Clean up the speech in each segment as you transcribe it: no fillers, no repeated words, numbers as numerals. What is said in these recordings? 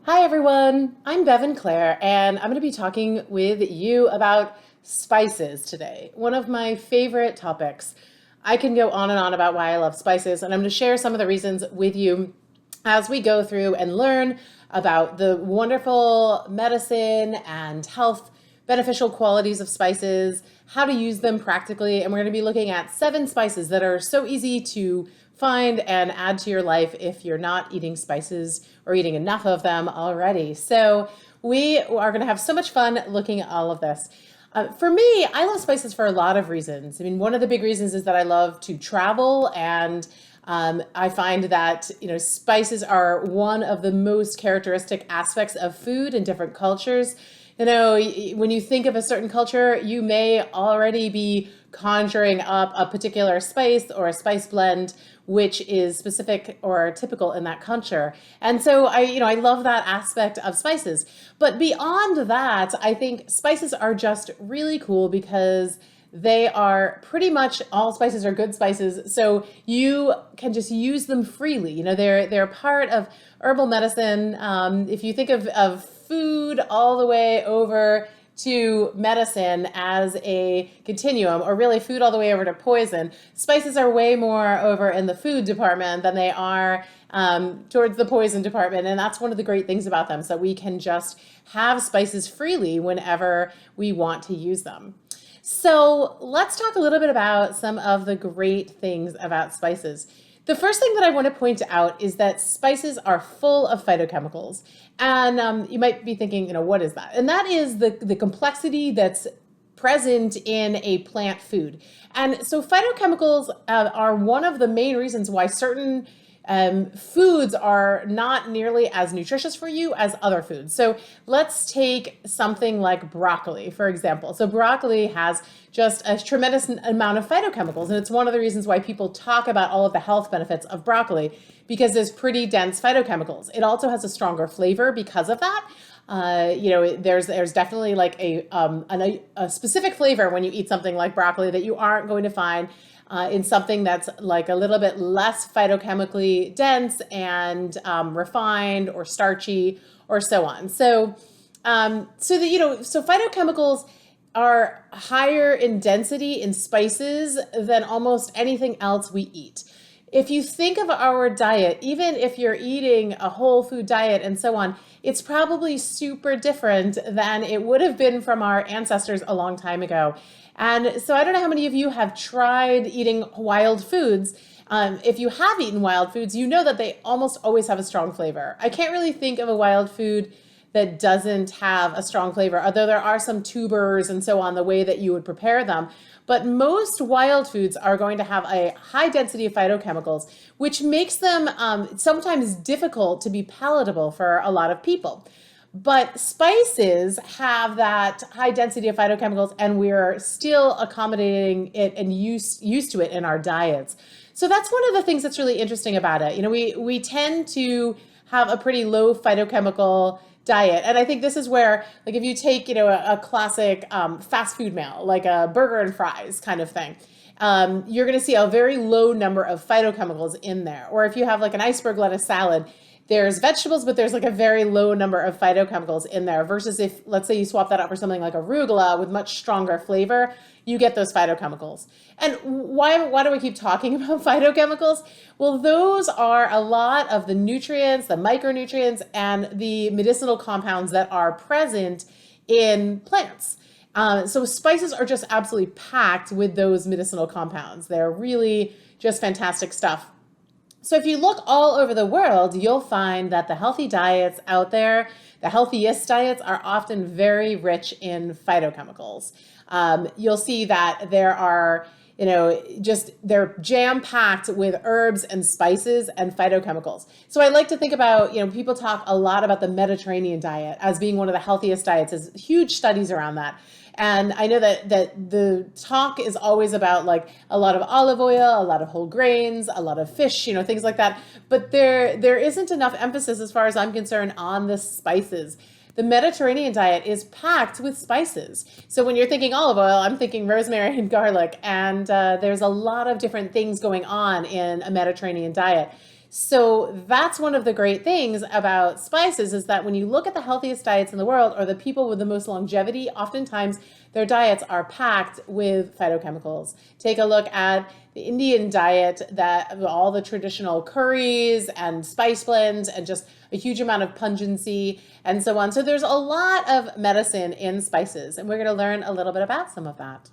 Hi everyone, I'm Bevin Clare, and I'm going to be talking with you about spices today. One of my favorite topics. I can go on and on about why I love spices, and I'm going to share some of the reasons with you as we go through and learn about the wonderful medicine and health beneficial qualities of spices, how to use them practically, and we're going to be looking at 7 spices that are so easy to find and add to your life if you're not eating spices or eating enough of them already. So we are going to have so much fun looking at all of this. For me, I love spices for a lot of reasons. I mean, one of the big reasons is that I love to travel, and I find that spices are one of the most characteristic aspects of food in different cultures. When you think of a certain culture, you may already be conjuring up a particular spice or a spice blend which is specific or typical in that culture. And so I love that aspect of spices. But beyond that, I think spices are just really cool because they are pretty much all spices are good spices, so you can just use them freely. They're part of herbal medicine. If you think of food all the way over to medicine as a continuum, or really food all the way over to poison, spices are way more over in the food department than they are towards the poison department. And that's one of the great things about them, so we can just have spices freely whenever we want to use them. So let's talk a little bit about some of the great things about spices. The first thing that I want to point out is that spices are full of phytochemicals. And you might be thinking, what is that? And that is the complexity that's present in a plant food. And so phytochemicals are one of the main reasons why certain foods are not nearly as nutritious for you as other foods. So let's take something like broccoli, for example. So broccoli has just a tremendous amount of phytochemicals, and it's one of the reasons why people talk about all of the health benefits of broccoli, because there's pretty dense phytochemicals. It also has a stronger flavor because of that. There's definitely like a specific flavor when you eat something like broccoli that you aren't going to find in something that's like a little bit less phytochemically dense and refined or starchy or so on. So phytochemicals are higher in density in spices than almost anything else we eat. If you think of our diet, even if you're eating a whole food diet and so on, it's probably super different than it would have been from our ancestors a long time ago. And so I don't know how many of you have tried eating wild foods. If you have eaten wild foods, you know that they almost always have a strong flavor. I can't really think of a wild food that doesn't have a strong flavor, although there are some tubers and so on, the way that you would prepare them. But most wild foods are going to have a high density of phytochemicals, which makes them sometimes difficult to be palatable for a lot of people. But spices have that high density of phytochemicals, and we're still accommodating it and used to it in our diets. So that's one of the things that's really interesting about it. We tend to have a pretty low phytochemical diet. And I think this is where, like, if you take, a classic fast food meal, like a burger and fries kind of thing, you're going to see a very low number of phytochemicals in there. Or if you have like an iceberg lettuce salad, there's vegetables, but there's like a very low number of phytochemicals in there, versus if, let's say, you swap that out for something like arugula with much stronger flavor, you get those phytochemicals. And why do we keep talking about phytochemicals? Well, those are a lot of the nutrients, the micronutrients, and the medicinal compounds that are present in plants. So spices are just absolutely packed with those medicinal compounds. They're really just fantastic stuff. So if you look all over the world, you'll find that the healthy diets out there, the healthiest diets, are often very rich in phytochemicals. You'll see that there are, they're jam-packed with herbs and spices and phytochemicals. So I like to think about, people talk a lot about the Mediterranean diet as being one of the healthiest diets. There's huge studies around that. And I know that the talk is always about like a lot of olive oil, a lot of whole grains, a lot of fish, things like that. But there isn't enough emphasis, as far as I'm concerned, on the spices. The Mediterranean diet is packed with spices. So when you're thinking olive oil, I'm thinking rosemary and garlic. And there's a lot of different things going on in a Mediterranean diet. So that's one of the great things about spices is that when you look at the healthiest diets in the world or the people with the most longevity, oftentimes their diets are packed with phytochemicals. Take a look at the Indian diet, that all the traditional curries and spice blends and just a huge amount of pungency and so on. So there's a lot of medicine in spices, and we're going to learn a little bit about some of that.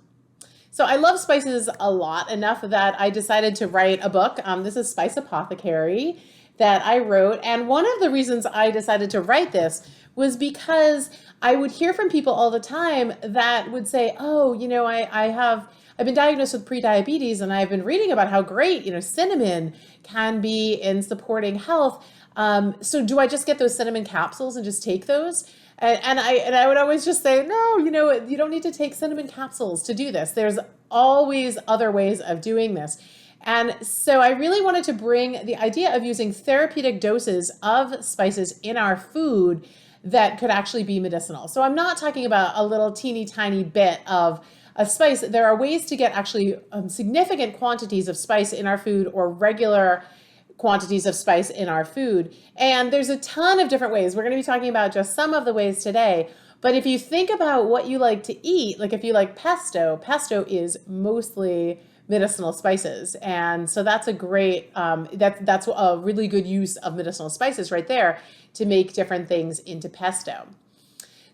So I love spices a lot, enough that I decided to write a book. This is Spice Apothecary that I wrote. And one of the reasons I decided to write this was because I would hear from people all the time that would say, oh, I've been diagnosed with prediabetes and I've been reading about how great, cinnamon can be in supporting health. So do I just get those cinnamon capsules and just take those? And I would always just say, no, you don't need to take cinnamon capsules to do this. There's always other ways of doing this. And so I really wanted to bring the idea of using therapeutic doses of spices in our food that could actually be medicinal. So I'm not talking about a little teeny tiny bit of a spice. There are ways to get actually significant quantities of spice in our food, or regular quantities of spice in our food. And there's a ton of different ways. We're going to be talking about just some of the ways today. But if you think about what you like to eat, like if you like pesto is mostly medicinal spices. And so that's a great, that's a really good use of medicinal spices right there to make different things into pesto.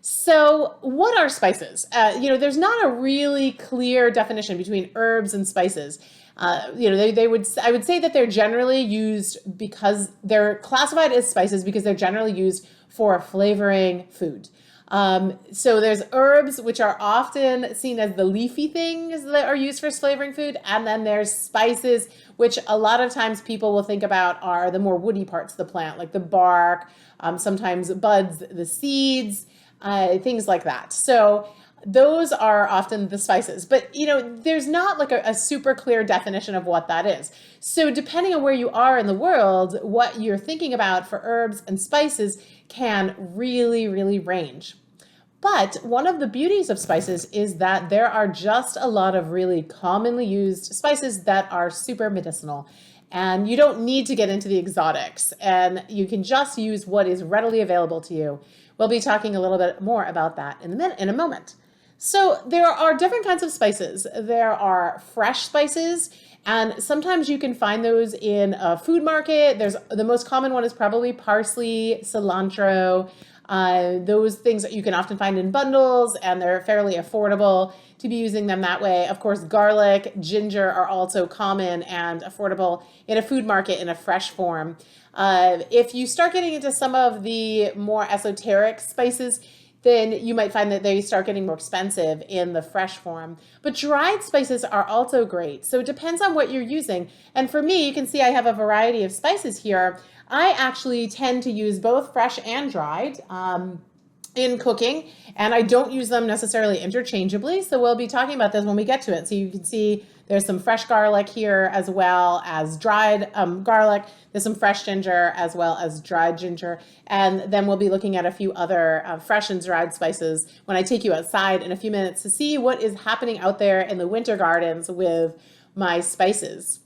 So what are spices? There's not a really clear definition between herbs and spices. I would say that they're generally used because they're classified as spices because they're generally used for flavoring food. So there's herbs, which are often seen as the leafy things that are used for flavoring food. And then there's spices, which a lot of times people will think about are the more woody parts of the plant, like the bark, sometimes buds, the seeds, things like that. So those are often the spices, but there's not like a super clear definition of what that is. So depending on where you are in the world, what you're thinking about for herbs and spices can really, really range. But one of the beauties of spices is that there are just a lot of really commonly used spices that are super medicinal. And you don't need to get into the exotics, and you can just use what is readily available to you. We'll be talking a little bit more about that in a moment. So there are different kinds of spices. There are fresh spices, and sometimes you can find those in a food market. The most common one is probably parsley, cilantro, those things that you can often find in bundles, and they're fairly affordable to be using them that way. Of course, garlic, ginger are also common and affordable in a food market in a fresh form. If you start getting into some of the more esoteric spices, then you might find that they start getting more expensive in the fresh form. But dried spices are also great. So it depends on what you're using. And for me, you can see I have a variety of spices here. I actually tend to use both fresh and dried in cooking, and I don't use them necessarily interchangeably. So we'll be talking about this when we get to it. So you can see there's some fresh garlic here as well as dried garlic. There's some fresh ginger as well as dried ginger. And then we'll be looking at a few other fresh and dried spices when I take you outside in a few minutes to see what is happening out there in the winter gardens with my spices.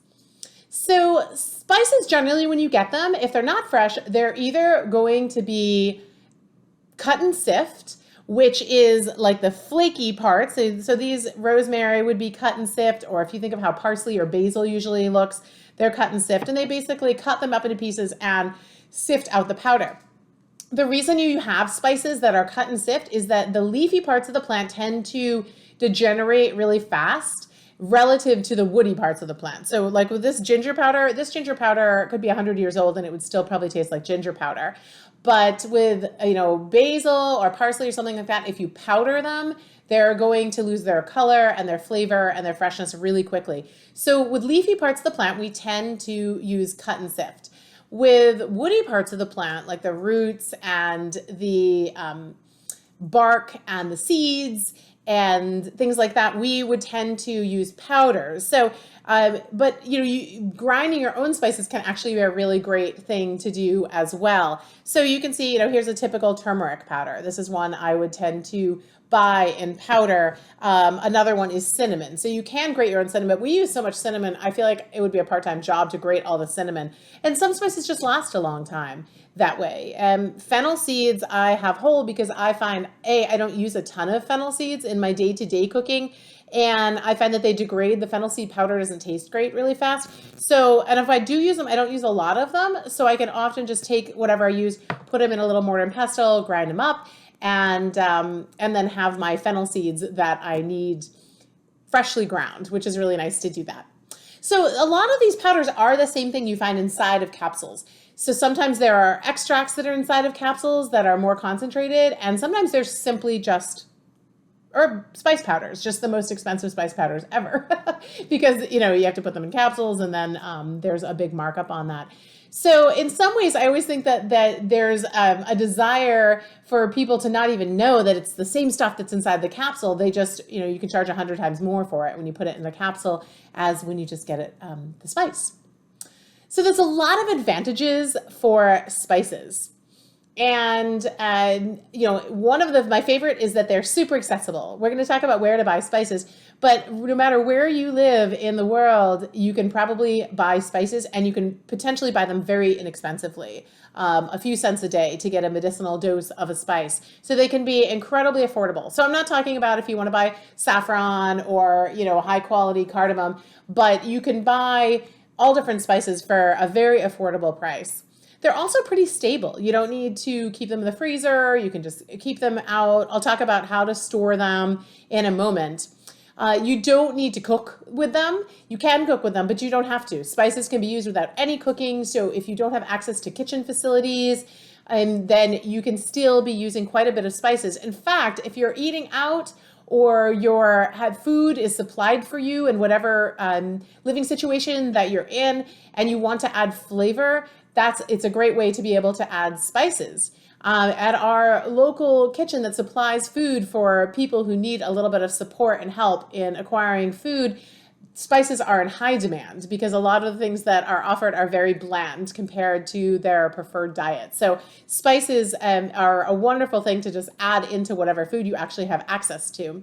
So spices, generally when you get them, if they're not fresh, they're either going to be cut and sift, which is like the flaky parts. So these rosemary would be cut and sift, or if you think of how parsley or basil usually looks, they're cut and sift, and they basically cut them up into pieces and sift out the powder. The reason you have spices that are cut and sift is that the leafy parts of the plant tend to degenerate really fast relative to the woody parts of the plant. So like with this ginger powder could be 100 years old and it would still probably taste like ginger powder. But with, basil or parsley or something like that, if you powder them, they're going to lose their color and their flavor and their freshness really quickly. So with leafy parts of the plant, we tend to use cut and sift. With woody parts of the plant, like the roots and the bark and the seeds and things like that, we would tend to use powders. So, but grinding your own spices can actually be a really great thing to do as well. So you can see, here's a typical turmeric powder. This is one I would tend to buy in powder. Another one is cinnamon. So you can grate your own cinnamon. We use so much cinnamon, I feel like it would be a part-time job to grate all the cinnamon. And some spices just last a long time that way. Fennel seeds I have whole because I find, I don't use a ton of fennel seeds in my day-to-day cooking. And I find that they degrade. The fennel seed powder doesn't taste great really fast. So, and if I do use them, I don't use a lot of them. So I can often just take whatever I use, put them in a little mortar and pestle, grind them up, and then have my fennel seeds that I need freshly ground, which is really nice to do that. So a lot of these powders are the same thing you find inside of capsules. So sometimes there are extracts that are inside of capsules that are more concentrated, and sometimes there's simply just herb spice powders, just the most expensive spice powders ever, because you have to put them in capsules, and then there's a big markup on that. So in some ways, I always think that there's a desire for people to not even know that it's the same stuff that's inside the capsule. They just, you can charge 100 times more for it when you put it in the capsule as when you just get it, the spice. So there's a lot of advantages for spices. And, one of my favorite is that they're super accessible. We're going to talk about where to buy spices, but no matter where you live in the world, you can probably buy spices, and you can potentially buy them very inexpensively, a few cents a day to get a medicinal dose of a spice. So they can be incredibly affordable. So I'm not talking about if you want to buy saffron or, high quality cardamom, but you can buy all different spices for a very affordable price. They're also pretty stable. You don't need to keep them in the freezer. You can just keep them out. I'll talk about how to store them in a moment. You don't need to cook with them. You can cook with them, but you don't have to. Spices can be used without any cooking. So if you don't have access to kitchen facilities, then you can still be using quite a bit of spices. In fact, if you're eating out or your food is supplied for you in whatever living situation that you're in, and you want to add flavor, it's a great way to be able to add spices. At our local kitchen that supplies food for people who need a little bit of support and help in acquiring food, spices are in high demand because a lot of the things that are offered are very bland compared to their preferred diet. So spices are a wonderful thing to just add into whatever food you actually have access to.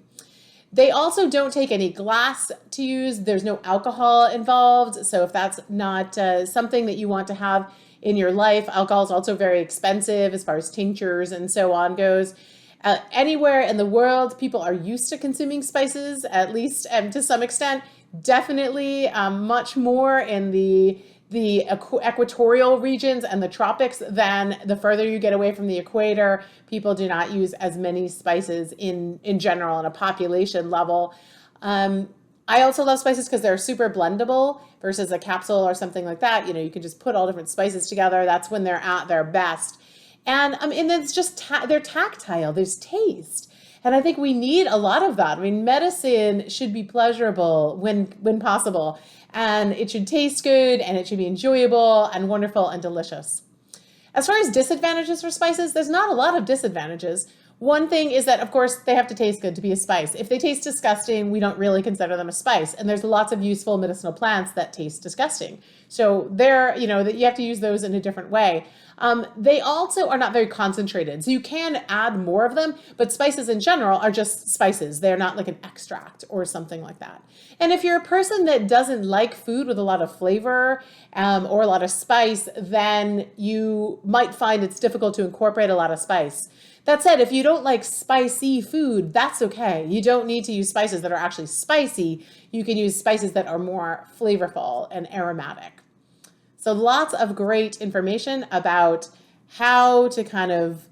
They also don't take any glass to use. There's no alcohol involved. So if that's not something that you want to have in your life, alcohol is also very expensive as far as tinctures and so on goes. Anywhere in the world, people are used to consuming spices, at least to some extent. Definitely much more in the equatorial regions and the tropics than the further you get away from the equator. People do not use as many spices in general on a population level. I also love spices because they're super blendable versus a capsule or something like that. You can just put all different spices together. That's when they're at their best. And it's just, they're tactile, there's taste. And I think we need a lot of that. Medicine should be pleasurable when possible, and it should taste good, and it should be enjoyable and wonderful and delicious. As far as disadvantages for spices, there's not a lot of disadvantages. One thing is that, of course, they have to taste good to be a spice. If they taste disgusting, we don't really consider them a spice. And there's lots of useful medicinal plants that taste disgusting. So you have to use those in a different way. They also are not very concentrated. So you can add more of them, but spices in general are just spices. They're not like an extract or something like that. And if you're a person that doesn't like food with a lot of flavor or a lot of spice, then you might find it's difficult to incorporate a lot of spice. That said, if you don't like spicy food, that's okay. You don't need to use spices that are actually spicy. You can use spices that are more flavorful and aromatic. So lots of great information about how to kind of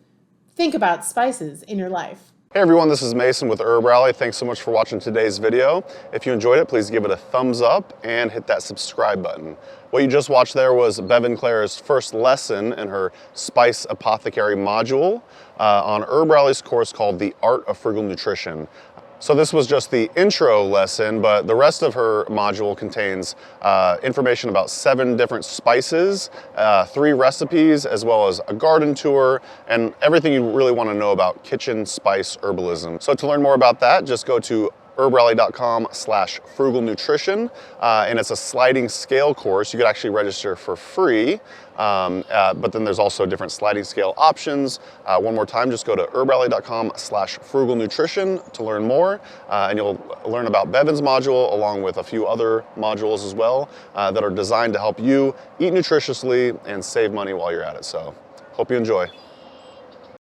think about spices in your life. Hey everyone, this is Mason with Herb Rally. Thanks so much for watching today's video. If you enjoyed it, please give it a thumbs up and hit that subscribe button. What you just watched there was Bevin Clare's first lesson in her Spice Apothecary module on Herb Rally's course called The Art of Frugal Nutrition. So this was just the intro lesson, but the rest of her module contains information about 7 different spices, 3 recipes, as well as a garden tour, and everything you really want to know about kitchen spice herbalism. So to learn more about that, just go to herbrally.com/frugalnutrition, and it's a sliding scale course. You could actually register for free, but then there's also different sliding scale options. One more time, just go to herbrally.com/frugalnutrition to learn more, and you'll learn about Bevin's module along with a few other modules as well that are designed to help you eat nutritiously and save money while you're at it. So hope you enjoy.